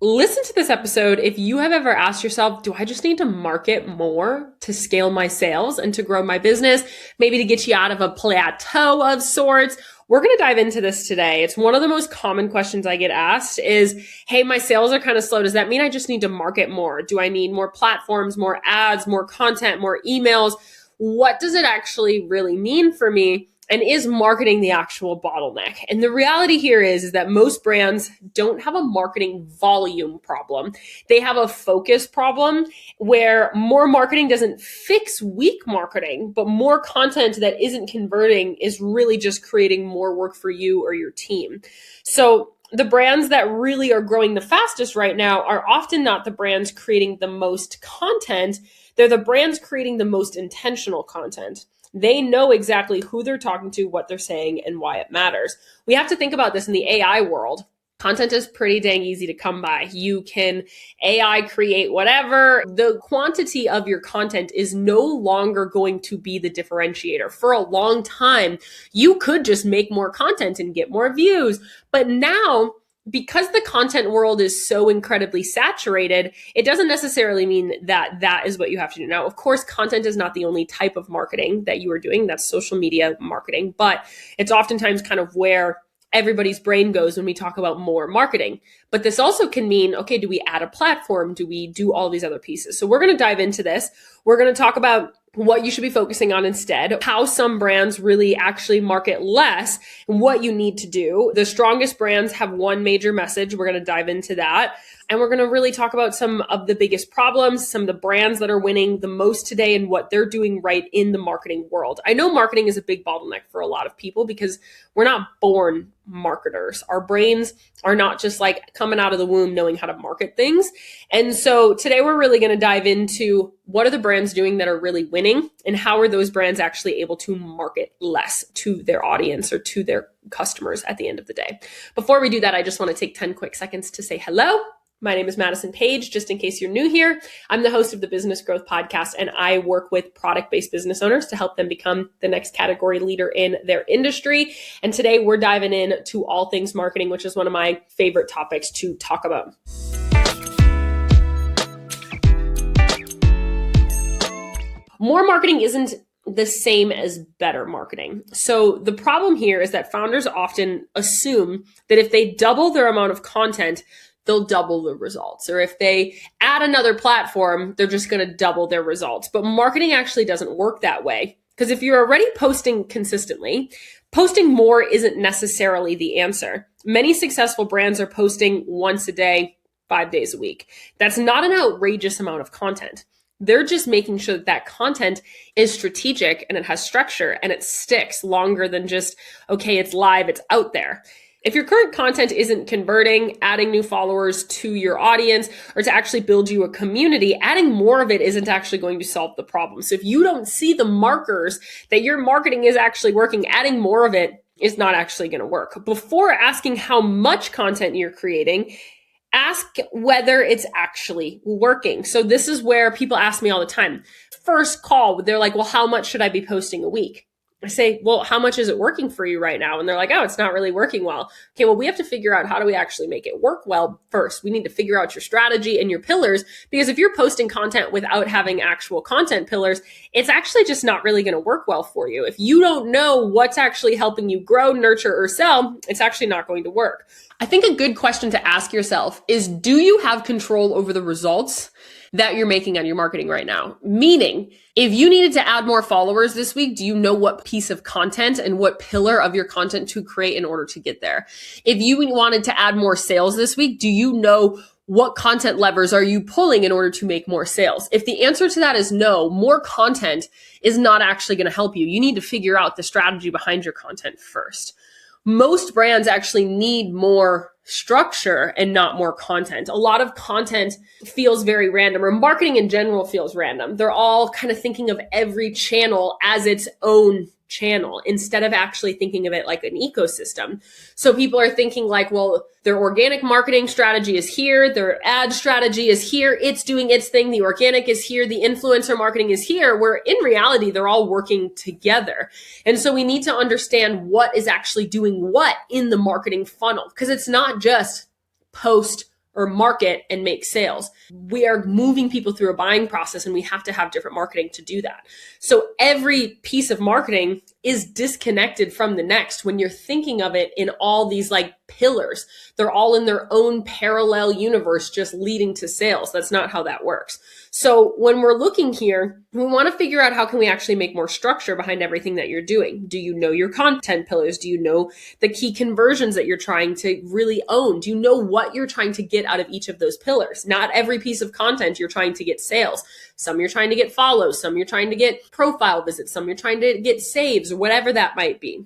listen to this episode if you have ever asked yourself, do I just need to market more to scale my sales and to grow my business? Maybe to get you out of a plateau of sorts. We're going to dive into this today. It's one of the most common questions I get asked is, hey, my sales are kind of slow. Does that mean I just need to market more? Do I need more platforms, more ads, more content, more emails? What does it actually really mean for me? And is marketing the actual bottleneck? And the reality here is that most brands don't have a marketing volume problem. They have a focus problem where more marketing doesn't fix weak marketing, but more content that isn't converting is really just creating more work for you or your team. So the brands that really are growing the fastest right now are often not the brands creating the most content. They're the brands creating the most intentional content. They know exactly who they're talking to, what they're saying, and why it matters. We have to think about this in the AI world. Content is pretty dang easy to come by. You can AI create whatever. The quantity of your content is no longer going to be the differentiator. For a long time, you could just make more content and get more views. But now, because the content world is so incredibly saturated, it doesn't necessarily mean that that is what you have to do. Now, of course, content is not the only type of marketing that you are doing. That's social media marketing, but it's oftentimes kind of where everybody's brain goes when we talk about more marketing. But this also can mean, okay, do we add a platform? Do we do all these other pieces? So we're going to dive into this. We're going to talk about what you should be focusing on instead, how some brands really actually market less, and what you need to do. The strongest brands have one major message. We're going to dive into that. And we're going to really talk about some of the biggest problems, some of the brands that are winning the most today and what they're doing right in the marketing world. I know marketing is a big bottleneck for a lot of people because we're not born marketers. Our brains are not just like coming out of the womb knowing how to market things. And so today we're really going to dive into what are the brands doing that are really winning and how are those brands actually able to market less to their audience or to their customers at the end of the day. Before we do that, I just want to take 10 quick seconds to say hello. My name is Madison Page. Just in case you're new here, I'm the host of the Business Growth Podcast, and I work with product-based business owners to help them become the next category leader in their industry. And today we're diving in to all things marketing, which is one of my favorite topics to talk about. More marketing isn't the same as better marketing. So the problem here is that founders often assume that if they double their amount of content, they'll double the results. Or if they add another platform, they're just going to double their results. But marketing actually doesn't work that way. Because if you're already posting consistently, posting more isn't necessarily the answer. Many successful brands are posting once a day, 5 days a week. That's not an outrageous amount of content. They're just making sure that that content is strategic and it has structure and it sticks longer than just, okay, it's live, it's out there. If your current content isn't converting, adding new followers to your audience, or to actually build you a community, adding more of it isn't actually going to solve the problem. So if you don't see the markers that your marketing is actually working, adding more of it is not actually going to work. Before asking how much content you're creating, ask whether it's actually working. So this is where people ask me all the time. First call, they're like, well, how much should I be posting a week? I say, well, how much is it working for you right now? And they're like, oh, it's not really working well. Okay, well, we have to figure out how do we actually make it work well first. We need to figure out your strategy and your pillars, because if you're posting content without having actual content pillars, it's actually just not really going to work well for you. If you don't know what's actually helping you grow, nurture, or sell, it's actually not going to work. I think a good question to ask yourself is, do you have control over the results that you're making on your marketing right now? Meaning, if you needed to add more followers this week, do you know what piece of content and what pillar of your content to create in order to get there? If you wanted to add more sales this week, do you know what content levers are you pulling in order to make more sales? If the answer to that is no, more content is not actually going to help you. You need to figure out the strategy behind your content first. Most brands actually need more structure and not more content. A lot of content feels very random, or marketing in general feels random. They're all kind of thinking of every channel as its own channel instead of actually thinking of it like an ecosystem. So people are thinking like, well, their organic marketing strategy is here, their ad strategy is here, it's doing its thing, the organic is here, the influencer marketing is here, where in reality, they're all working together. And so we need to understand what is actually doing what in the marketing funnel, because it's not just post, or market and make sales. We are moving people through a buying process, and we have to have different marketing to do that. So every piece of marketing is disconnected from the next when you're thinking of it in all these like pillars. They're all in their own parallel universe, just leading to sales. That's not how that works. So when we're looking here, we want to figure out how can we actually make more structure behind everything that you're doing. Do you know your content pillars? Do you know the key conversions that you're trying to really own? Do you know what you're trying to get out of each of those pillars? Not every piece of content you're trying to get sales. Some you're trying to get follows, some you're trying to get profile visits, some you're trying to get saves, or whatever that might be.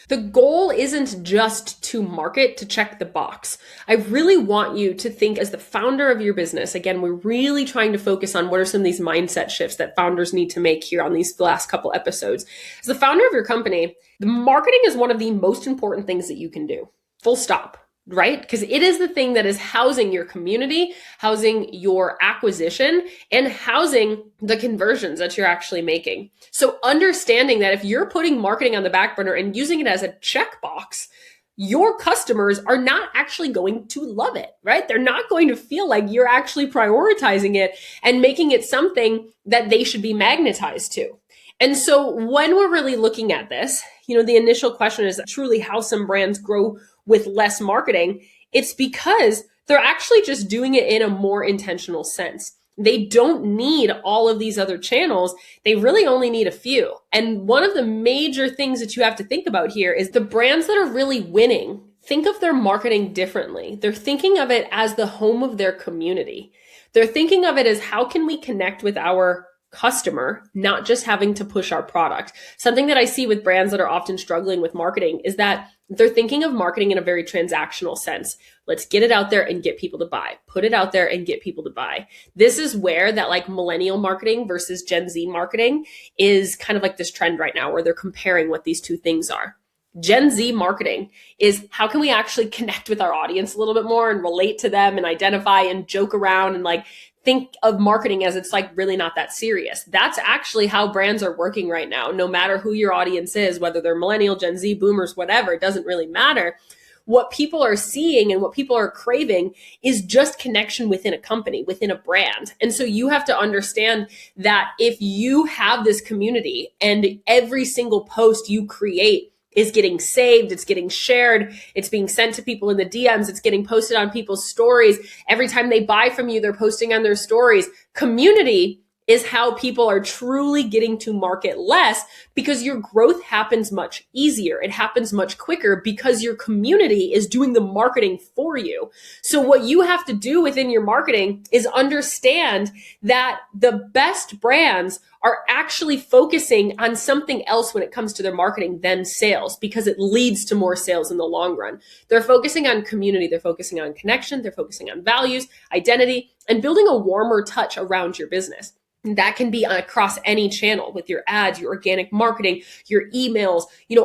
The goal isn't just to market to check the box. I really want you to think as the founder of your business. Again, we're really trying to focus on what are some of these mindset shifts that founders need to make here on these last couple episodes. As the founder of your company, the marketing is one of the most important things that you can do. Full stop. Right? Because it is the thing that is housing your community, housing your acquisition, and housing the conversions that you're actually making. So understanding that if you're putting marketing on the back burner and using it as a checkbox, your customers are not actually going to love it, right? They're not going to feel like you're actually prioritizing it and making it something that they should be magnetized to. And so when we're really looking at this, the initial question is truly how some brands grow with less marketing. It's because they're actually just doing it in a more intentional sense. They don't need all of these other channels. They really only need a few. And one of the major things that you have to think about here is the brands that are really winning think of their marketing differently. They're thinking of it as the home of their community. They're thinking of it as how can we connect with our customer, not just having to push our product. Something that I see with brands that are often struggling with marketing is that they're thinking of marketing in a very transactional sense. Let's get it out there and get people to buy. Put it out there and get people to buy. This is where that like millennial marketing versus Gen Z marketing is kind of like this trend right now where they're comparing what these two things are. Gen Z marketing is how can we actually connect with our audience a little bit more and relate to them and identify and joke around and like think of marketing as it's like really not that serious. That's actually how brands are working right now. No matter who your audience is, whether they're millennial, Gen Z, boomers, whatever, it doesn't really matter. What people are seeing and what people are craving is just connection within a company, within a brand. And so you have to understand that if you have this community and every single post you create is getting saved, it's getting shared, it's being sent to people in the DMs, it's getting posted on people's stories. Every time they buy from you, they're posting on their stories. Community is how people are truly getting to market less because your growth happens much easier. It happens much quicker because your community is doing the marketing for you. So what you have to do within your marketing is understand that the best brands are actually focusing on something else when it comes to their marketing than sales because it leads to more sales in the long run. They're focusing on community. They're focusing on connection. They're focusing on values, identity, and building a warmer touch around your business. That can be across any channel with your ads, your organic marketing, your emails,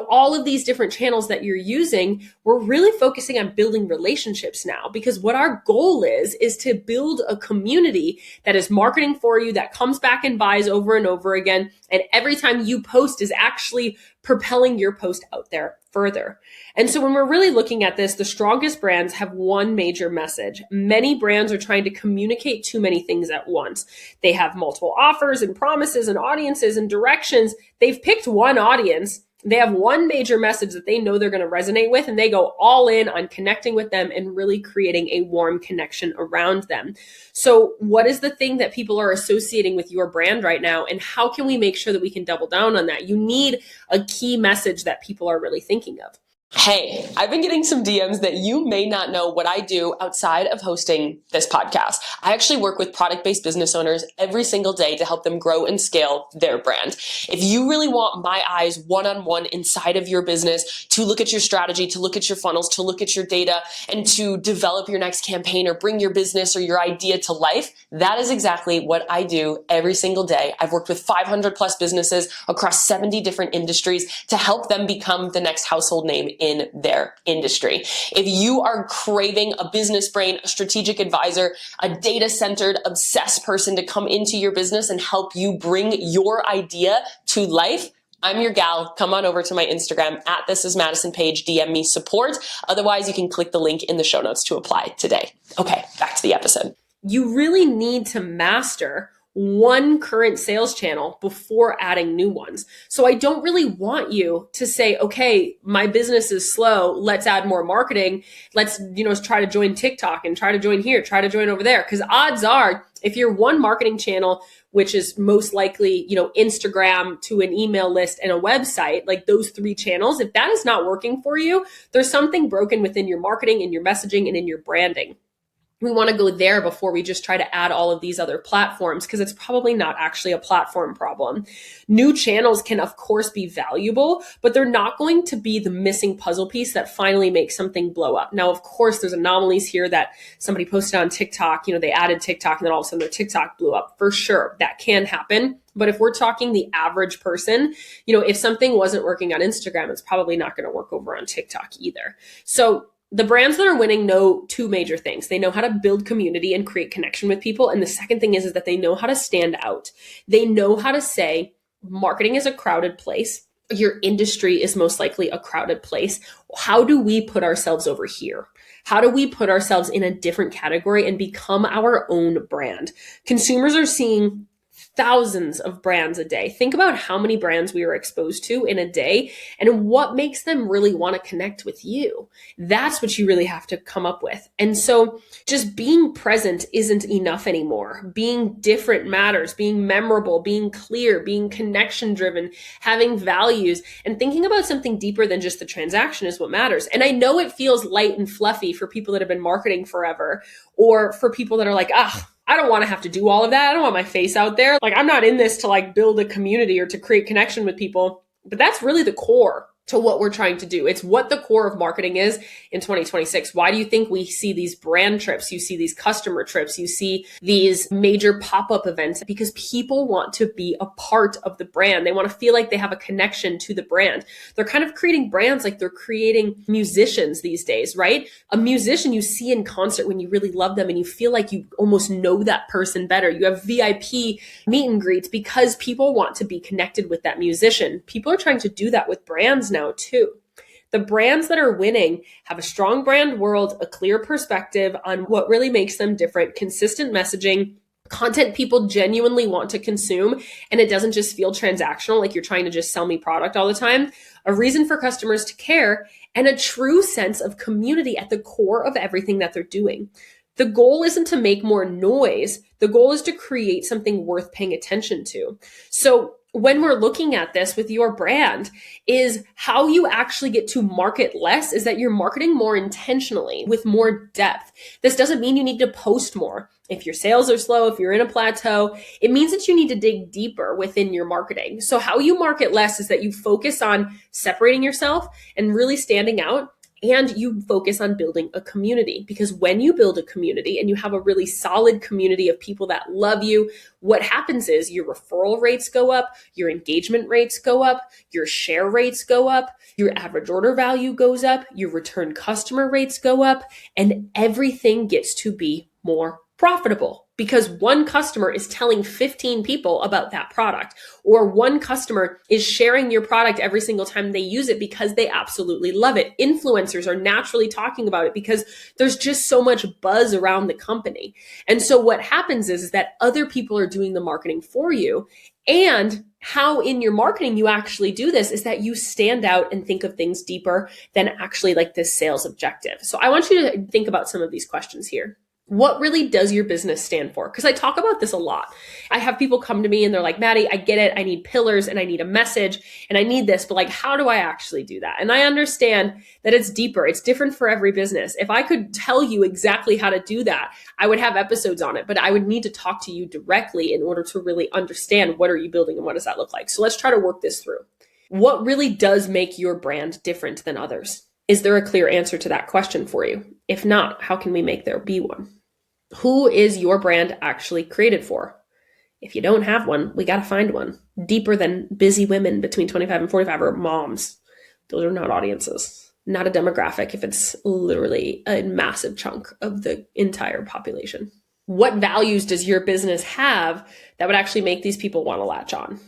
all of these different channels that you're using. We're really focusing on building relationships now because what our goal is to build a community that is marketing for you, that comes back and buys over and over again. And every time you post is actually propelling your post out there further. And so when we're really looking at this, the strongest brands have one major message. Many brands are trying to communicate too many things at once. They have multiple offers and promises and audiences and directions. They've picked one audience. They have one major message that they know they're going to resonate with, and they go all in on connecting with them and really creating a warm connection around them. So what is the thing that people are associating with your brand right now, and how can we make sure that we can double down on that? You need a key message that people are really thinking of. Hey, I've been getting some DMs that you may not know what I do outside of hosting this podcast. I actually work with product-based business owners every single day to help them grow and scale their brand. If you really want my eyes one-on-one inside of your business to look at your strategy, to look at your funnels, to look at your data, and to develop your next campaign or bring your business or your idea to life, that is exactly what I do every single day. I've worked with 500 plus businesses across 70 different industries to help them become the next household name in their industry. If you are craving a business brain, a strategic advisor, a data-centered, obsessed person to come into your business and help you bring your idea to life, I'm your gal. Come on over to my Instagram at This Is Madison page, DM me support. Otherwise, you can click the link in the show notes to apply today. Okay, back to the episode. You really need to master one current sales channel before adding new ones. So I don't really want you to say, okay, my business is slow. Let's add more marketing. Let's, try to join TikTok and try to join here, try to join over there. Because odds are, if you're one marketing channel, which is most likely, Instagram to an email list and a website, like those 3 channels, if that is not working for you, there's something broken within your marketing and your messaging and in your branding. We want to go there before we just try to add all of these other platforms, because it's probably not actually a platform problem. New channels can, of course, be valuable, but they're not going to be the missing puzzle piece that finally makes something blow up. Now, of course, there's anomalies here that somebody posted on TikTok, they added TikTok and then all of a sudden their TikTok blew up. For sure, that can happen. But if we're talking the average person, if something wasn't working on Instagram, it's probably not going to work over on TikTok either. So the brands that are winning know 2 major things. They know how to build community and create connection with people. And the second thing is that they know how to stand out. They know how to say marketing is a crowded place. Your industry is most likely a crowded place. How do we put ourselves over here? How do we put ourselves in a different category and become our own brand? Consumers are seeing thousands of brands a day. Think about how many brands we are exposed to in a day and what makes them really want to connect with you. That's what you really have to come up with. And so just being present isn't enough anymore. Being different matters, being memorable, being clear, being connection driven, having values, and thinking about something deeper than just the transaction is what matters. And I know it feels light and fluffy for people that have been marketing forever, or for people that are like, I don't want to have to do all of that. I don't want my face out there. Like, I'm not in this to build a community or to create connection with people. But that's really the core to what we're trying to do. It's what the core of marketing is in 2026. Why do you think we see these brand trips? You see these customer trips, you see these major pop-up events, because people want to be a part of the brand. They want to feel like they have a connection to the brand. They're kind of creating brands like they're creating musicians these days, right? A musician you see in concert when you really love them and you feel like you almost know that person better. You have VIP meet and greets because people want to be connected with that musician. People are trying to do that with brands now too. The brands that are winning have a strong brand world, a clear perspective on what really makes them different, consistent messaging, content people genuinely want to consume, and it doesn't just feel transactional, like you're trying to just sell me product all the time, a reason for customers to care, and a true sense of community at the core of everything that they're doing. The goal isn't to make more noise. The goal is to create something worth paying attention to. So when we're looking at this with your brand, is how you actually get to market less is that you're marketing more intentionally with more depth. This doesn't mean you need to post more. If your sales are slow, if you're in a plateau, it means that you need to dig deeper within your marketing. So how you market less is that you focus on separating yourself and really standing out. And you focus on building a community, because when you build a community and you have a really solid community of people that love you, what happens is your referral rates go up, your engagement rates go up, your share rates go up, your average order value goes up, your return customer rates go up, and everything gets to be more profitable, because one customer is telling 15 people about that product, or one customer is sharing your product every single time they use it because they absolutely love it. Influencers are naturally talking about it because there's just so much buzz around the company. And so what happens is that other people are doing the marketing for you. And how in your marketing you actually do this is that you stand out and think of things deeper than actually like this sales objective. So I want you to think about some of these questions here. What really does your business stand for? Because I talk about this a lot. I have people come to me and they're like, Maddie, I get it. I need pillars and I need a message and I need this, but how do I actually do that? And I understand that it's deeper. It's different for every business. If I could tell you exactly how to do that, I would have episodes on it, but I would need to talk to you directly in order to really understand what are you building and what does that look like. So let's try to work this through. What really does make your brand different than others? Is there a clear answer to that question for you? If not, how can we make there be one? Who is your brand actually created for? If you don't have one, we got to find one. Deeper than busy women between 25 and 45 or moms. Those are not audiences, not a demographic if it's literally a massive chunk of the entire population. What values does your business have that would actually make these people want to latch on?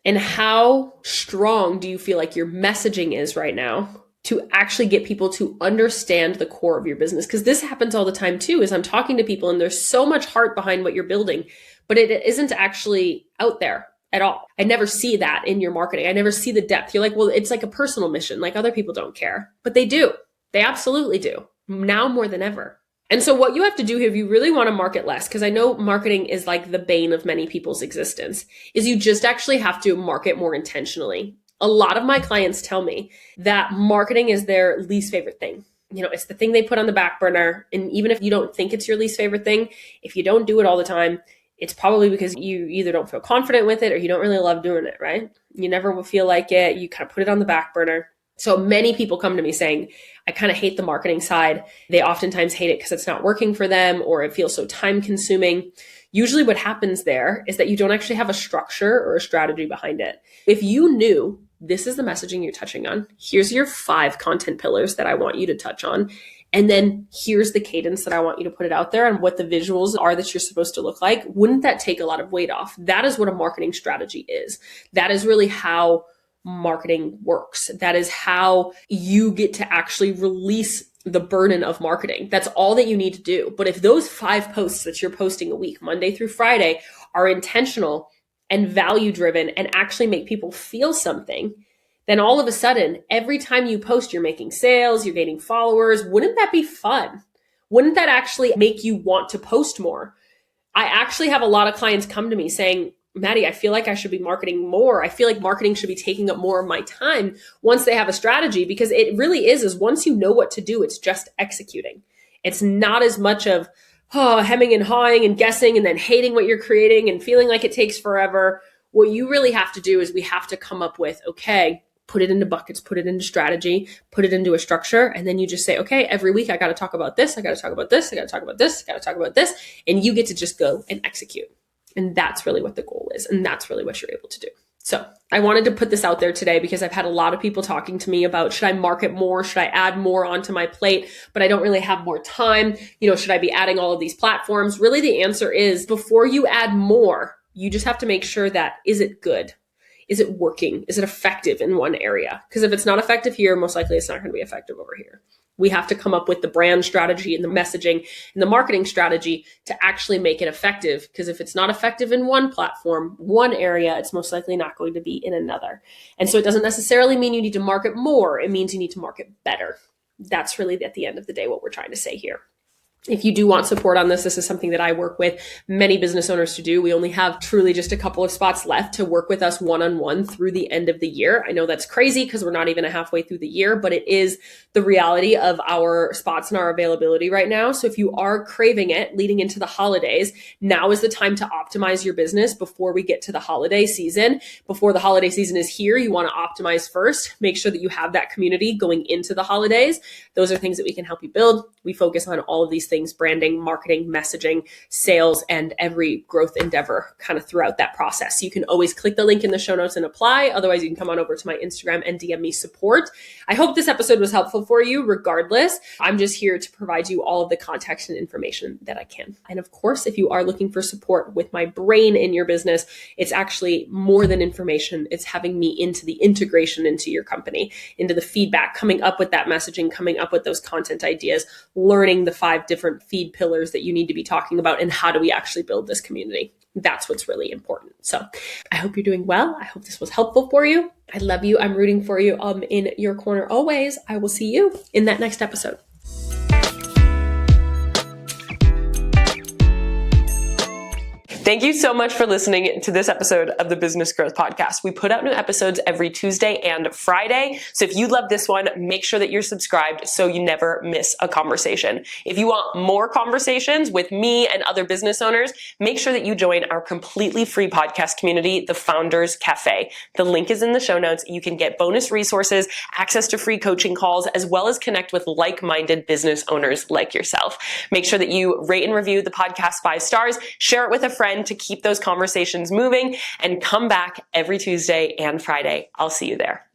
And how strong do you feel like your messaging is right now to actually get people to understand the core of your business? Because this happens all the time too, is I'm talking to people and there's so much heart behind what you're building, but it isn't actually out there at all. I never see that in your marketing. I never see the depth. You're like, well, it's like a personal mission. Like other people don't care, but they do. They absolutely do. Now more than ever. And so what you have to do if you really want to market less, because I know marketing is like the bane of many people's existence, is you just actually have to market more intentionally. A lot of my clients tell me that marketing is their least favorite thing. You know, it's the thing they put on the back burner. And even if you don't think it's your least favorite thing, if you don't do it all the time, it's probably because you either don't feel confident with it or you don't really love doing it, right? You never will feel like it. You kind of put it on the back burner. So many people come to me saying, I kind of hate the marketing side. They oftentimes hate it because it's not working for them or it feels so time consuming. Usually what happens there is that you don't actually have a structure or a strategy behind it. If you knew this is the messaging you're touching on, here's your 5 content pillars that I want you to touch on, and then here's the cadence that I want you to put it out there and what the visuals are that you're supposed to look like, wouldn't that take a lot of weight off? That is what a marketing strategy is. That is really how marketing works. That is how you get to actually release the burden of marketing. That's all that you need to do. But if those 5 posts that you're posting a week, Monday through Friday, are intentional and value driven and actually make people feel something, then all of a sudden, every time you post, you're making sales, you're gaining followers. Wouldn't that be fun? Wouldn't that actually make you want to post more? I actually have a lot of clients come to me saying, Maddie, I feel like I should be marketing more. I feel like marketing should be taking up more of my time once they have a strategy, because it really is once you know what to do, it's just executing. It's not as much of hemming and hawing and guessing and then hating what you're creating and feeling like it takes forever. What you really have to do is we have to come up with, okay, put it into buckets, put it into strategy, put it into a structure. And then you just say, okay, every week I got to talk about this. I got to talk about this. I got to talk about this. I got to talk about this. And you get to just go and execute. And that's really what the goal is. And that's really what you're able to do. So I wanted to put this out there today because I've had a lot of people talking to me about, should I market more? Should I add more onto my plate? But I don't really have more time. You know, should I be adding all of these platforms? Really, the answer is before you add more, you just have to make sure that, is it good? Is it working? Is it effective in one area? Because if it's not effective here, most likely it's not going to be effective over here. We have to come up with the brand strategy and the messaging and the marketing strategy to actually make it effective. Because if it's not effective in one platform, one area, it's most likely not going to be in another. And so it doesn't necessarily mean you need to market more. It means you need to market better. That's really at the end of the day what we're trying to say here. If you do want support on this, this is something that I work with many business owners to do. We only have truly just a couple of spots left to work with us one-on-one through the end of the year. I know that's crazy because we're not even halfway through the year, but it is the reality of our spots and our availability right now. So if you are craving it leading into the holidays, now is the time to optimize your business before we get to the holiday season. Before the holiday season is here, you want to optimize first. Make sure that you have that community going into the holidays. Those are things that we can help you build. We focus on all of these things: branding, marketing, messaging, sales, and every growth endeavor kind of throughout that process. So you can always click the link in the show notes and apply. Otherwise, you can come on over to my Instagram and DM me support. I hope this episode was helpful for you. Regardless, I'm just here to provide you all of the context and information that I can. And of course, if you are looking for support with my brain in your business, it's actually more than information. It's having me into the integration into your company, into the feedback, coming up with that messaging, coming up with those content ideas, learning the 5 different feed pillars that you need to be talking about, and how do we actually build this community. That's what's really important. So I hope you're doing well. I hope this was helpful for you. I love you. I'm rooting for you. I'm in your corner always. I will see you in that next episode. Thank you so much for listening to this episode of the Business Growth Podcast. We put out new episodes every Tuesday and Friday. So if you love this one, make sure that you're subscribed so you never miss a conversation. If you want more conversations with me and other business owners, make sure that you join our completely free podcast community, the Founders Cafe. The link is in the show notes. You can get bonus resources, access to free coaching calls, as well as connect with like-minded business owners like yourself. Make sure that you rate and review the podcast 5 stars, share it with a friend to keep those conversations moving, and come back every Tuesday and Friday. I'll see you there.